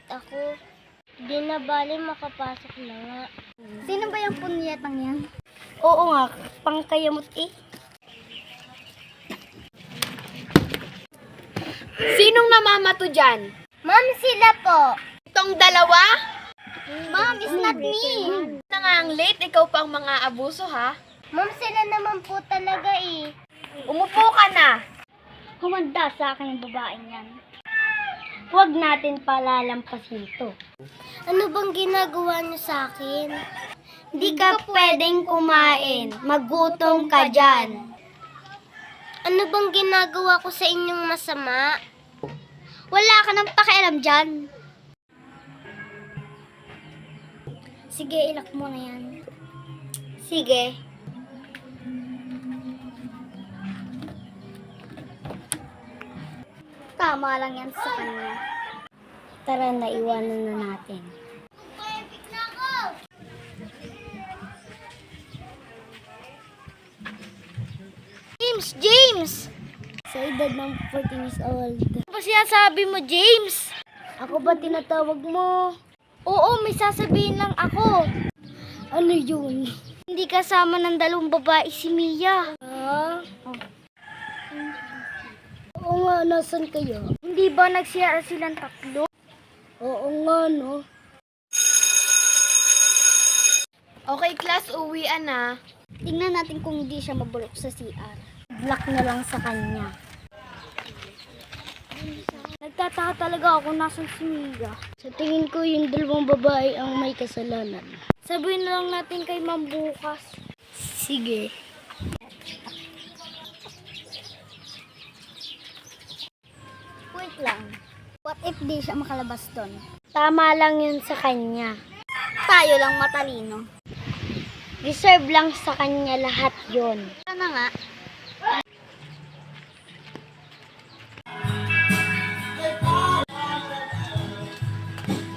Punyet ako. Di na bali makapasok na nga. Sino ba yung punyetang yan? Oo nga, pangkayamot eh. Sinong namamato dyan? Ma'am, sila po. Itong dalawa? Ma'am, it's not me. Na nga ang late, ikaw pa ang mga abuso ha? Ma'am, sila naman po talaga eh. Umupo ka na. Humanda sa akin yung babaeng yan. Huwag natin palalampasin to. Ano bang ginagawa niyo sa akin? Hindi ka pwedeng kumain. Magutom ka dyan. Ano bang ginagawa ko sa inyong masama? Wala ka nang pakialam dyan. Sige, ilak mo na yan. Sige. Tama lang yan sa kanya. Tara na, iwanan na natin. James! Sa edad ng 14 years old. Ano ba sinasabi mo, James? Ako ba tinatawag mo? Oo, may sasabihin lang ako. Ano yun? Hindi kasama ng dalawang babae si Mia. Ah? Oo nga, nasan kayo? Hindi ba nag-CR silang tatlo? Oo nga, no? Okay, class, uwian na. Tingnan natin kung hindi siya mabulok sa CR. Black na lang sa kanya. Nagtataka talaga ako nasan si Mia. Sa tingin ko, yung dalawang babae ang may kasalanan. Sabihin na lang natin kay Ma'am bukas. Sige. Wait lang. What if di siya makalabas doon? Tama lang yun sa kanya. Tayo lang matalino. Deserve lang sa kanya lahat yon. Ano nga?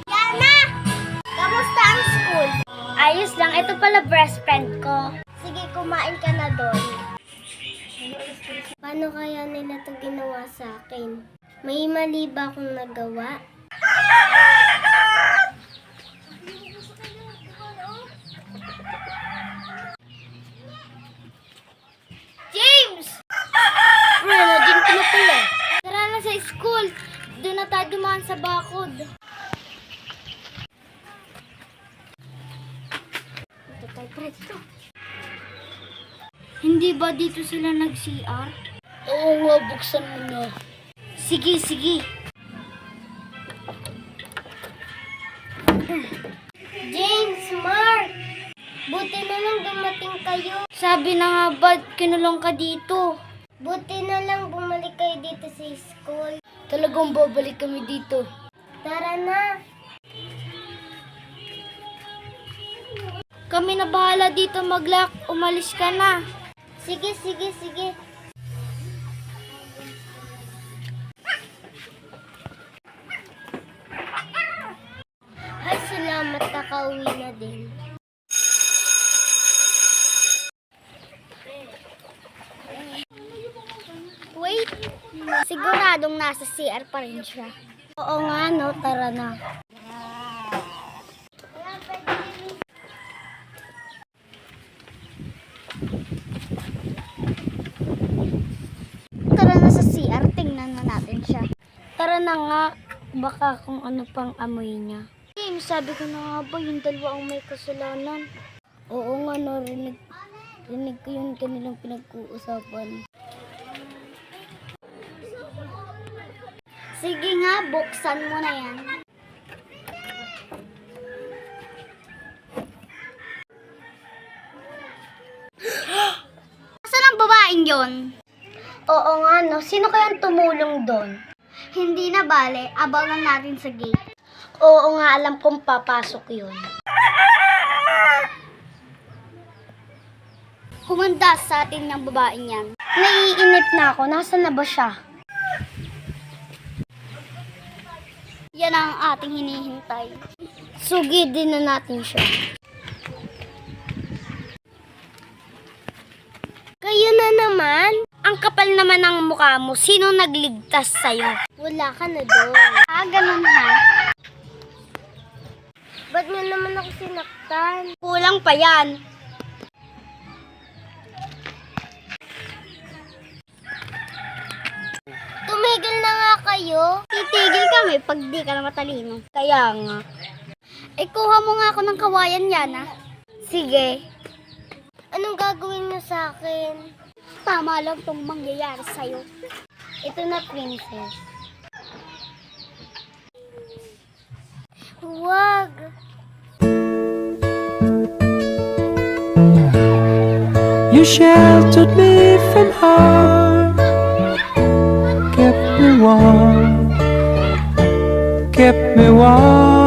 Yana! Kamusta ang school? Ayos lang. Ito pala best friend ko. Sige, kumain ka na doon. Paano kaya nila ito ginawa sa akin? May mali ba akong nagawa? James! Ano, din ka na pala. Tara na sa school. Doon na tayo dumaan sa bakod. Ito tayo presto. Hindi ba dito sila nag-CR? Oo nga, buksan mo na. Sige, sige. James, Mark! Buti na lang dumating kayo. Sabi na nga ba, kinulong ka dito? Buti na lang bumalik kayo dito sa school. Talagang babalik kami dito. Tara na. Kami na bahala dito mag-lock. Umalis ka na. Sige, sige, sige. Ay, salamat, nakauwi na din. Wait. Siguradong nasa CR pa rin siya. Oo nga, no? Tara na. Tara na sa CR. Tingnan na natin siya. Tara na nga. Baka kung ano pang amoy niya. James, sabi ko na nga ba, yung dalawa ang may kasalanan. Oo nga, no? Rinig ko yung kanilang pinag-uusapan. Sige nga, buksan mo na yan. Saan ang babaeng yon? Oo nga, no? Sino kayang tumulong doon? Hindi na bale, abangan natin sa gate. Oo nga, alam kong papasok yun. Humanda sa atin ng babaeng yan. Naiinip na ako. Nasaan na ba siya? Yan ang ating hinihintay. Sugidin na natin siya. Kayo na naman? Ang kapal naman ng mukha mo. Sino nagligtas sa'yo? Wala ka na doon. Ah, ganun ha? Ba't nga naman ako sinaktan? Kulang pa yan. Tumigil na nga kayo. Titigil kami pag di ka na matalino. Kaya nga. Kuha mo nga ako ng kawayan yan, ha? Sige. Anong gagawin niyo sa akin? Tama lang tong mangyayari sa'yo. Ito na, princess. Huwag. You sheltered me from harm, kept me warm, kept me warm.